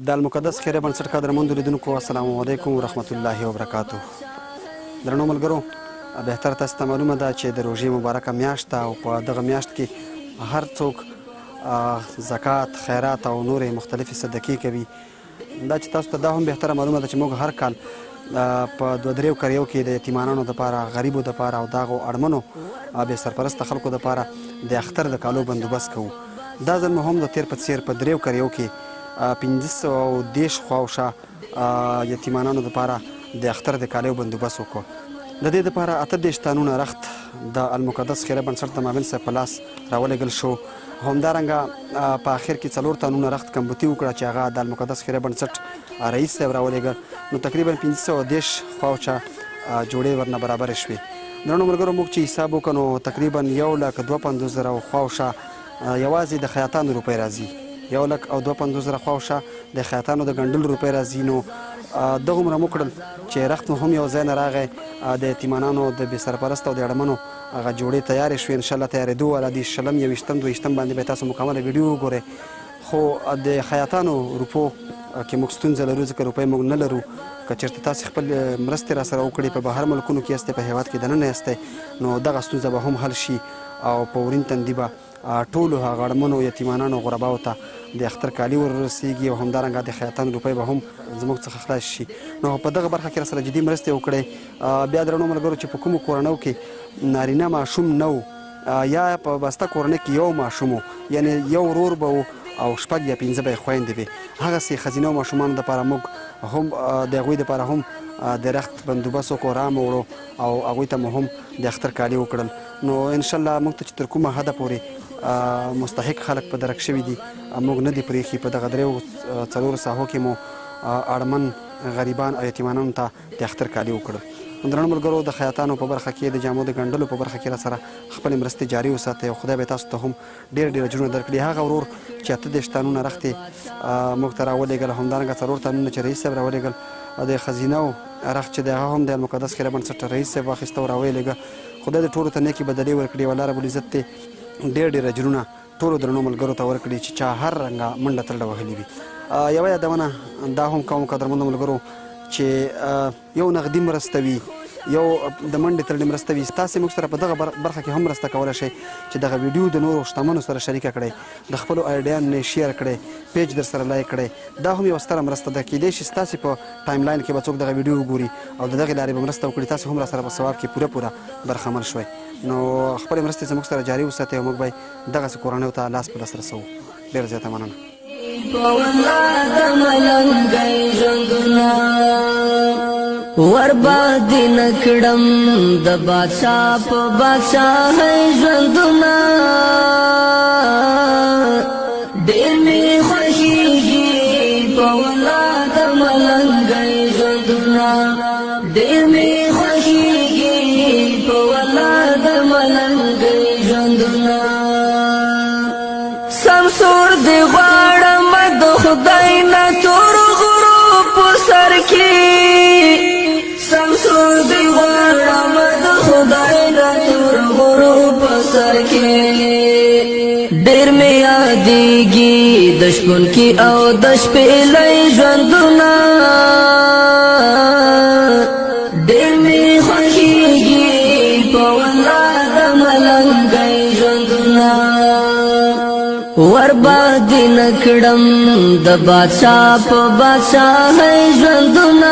د المقدس خیریه بنسټ قدرمنو لیدونکو السلام علیکم ورحمت الله وبرکاتو. درنو ملګرو، بهتر تاسو ته معلومه ده چې د روژې مبارکه میاشت ده او په دغه میاشت کې هر څوک زکات، خیرات او نورې مختلفې صدقې کوي. دا چې تاسو ته دا هم بهتره معلومه ده چې موږ هر کال په 2-3 کریو کې د یتیمانانو دپاره، غریبو دپاره او دغو اړمنو بې سرپرسته خلکو دپاره د اختر د کالو بندوبست کوو. دا ځل مو هم د تیر په څیر په 3 کریو کې 510 خواوشا یتیمانانو دپاره د اختر د کالیو بندوبست وکړو. د دې دپاره 28 تنونه رخت د المقدس خیریه بنسټ د معاون صاحب په لاس راولېږل شو. همدارنګه په آخر کې 4 تنونه رخت کمبوتي وکړه چې هغه د المقدس خیریه بنسټ رئیس صاحب راولېږه. نو تقریبا 510 خواوشا جوړې ورنه برابرې شوې. درنو ملګرو، موږ چې حساب وکړو نو تقریبا 1,52,000 خواوشا یوازې د خیاطانو روپۍ راځي. 1,52,000 خواوشا د خیاطانو د ګنډلو روپۍ راځي. نو دغومره مو کړل چې رخت مو هم یو ځای نه راغی. د یتیمانانو د بې سرپرسته او د اړمنو هغه جوړې تیارې شوې. انشاءالله تیارېدو والا دي. 20 21 22 باندې به تاسو مکمله ویډیو وګورئ. خو د خیاطانو روپو کې موږ ستونزه لرو، ځکه روپۍ موږ نه لرو. که چېرته تاسې خپل مرستې راسره وکړئ، په بهر ملکونو کې یاستئ، په هېواد کې دننه یاستئ، نو دغه ستونزه به هم حل شي او په ورین تندي به ټولو هغه اړمنو یتیمانانو غرباو ته د اختر کالي ورسیږي او همدارنګه د خیاطانو روپۍ به هم زموږ څخه خلاص شي. نو په دغه برخه کې راسره جدي مرستې وکړئ. بیا درنو ملګرو چې په کومو کورنیو کې نارینه ماشوم نه و یا په بسته کورنۍ کې یو ماشوم و، یعنې یو ورور به و او 6 یا 15 به یې خویندې وې، هغسې ښځینه ماشومانو دپاره موږ هم د هغوی دپاره هم د رخت بندوبست وکړو، رام وړو او هغوی ته مو هم د اختر کالي وکړل. نو انشاءالله موږ ته چې تر کومه حده پورې مستحق خلک په درک شوي دي، موږ نه دي پرېښي. په دغه 3-4 ساحو کې مو اړمن غریبان او یتیمانانو ته د اختر کالي وکړل. درنو ملګرو، د خیاطانو په برخه کې، د جامو د ګنډلو په برخه کې راسره خپلې مرستې جاري وساتئ او خدای به تاسو ته هم ډېر اجرونه درکړي. هغه ورور چې 28 تنونه رختې موږ ته راولېږل، همدارنګه 4 تنونه چې رئیس صاحب راولېږل، د ښځینهو رخت چې د هغه هم د المقدس خیریه بنسټ رئیس صاحب واخیسته او راولېږه. خدای دې ټولو ته نیکې بدلې ورکړي او الله رب العزت دې ډېر اجرونه ټولو درنو ملګرو ته ورکړي چې چا هر رنګه منډه ترډه وهلې وي. یوه یادونه دا هم کوم قدرمنو ملګرو چې یو نغدي مرسته وي، یو د منډې ترډې مرسته وي، تاسې موږ سره په دغه برخه کې هم مرسته کولی شئ چې دغه ویډیو د نورو شتمنو سره شریکه کړئ، د خپلو آیډیانو نه شیر کړئ، پیج در سره لایک کړئ. دا هم یوه ستره مرسته ده. کیدای شي ستاسې په ټایم لاین کې به څوک دغه ویډیو وګوري او د دغې لارې به مرسته وکړي، تاسې هم راسره په ثواب کې پوره برخمن شوئ. نو خپلې مرستې زموږ سره جاري وساتئ او موږ به دغسې کورنیو ته لاس په لاس رسوو. ډېره زیاته مننه. وربادي نکړم د بادشاہ په بادشاہ ژوندونه، ډېر مې خوښېږي په ولاد ملنګۍ ژوندونه، ډېر مې خوښېږي په ولاد ملنګۍ ژوندونه. سمسور دې غواړم د خدای نه تور غرو په سر کې، سمسور دی غواړم د خدای نه تور غرو په سر کې. ډېر مې یادېږي د شپون کې او د شپېلۍ ژوندونه، ډېر مې خوښېږي په ولاد ملنګۍ ژوندونه. وربادي نکړم د بادشاہ په بادشاہ ژوندونه،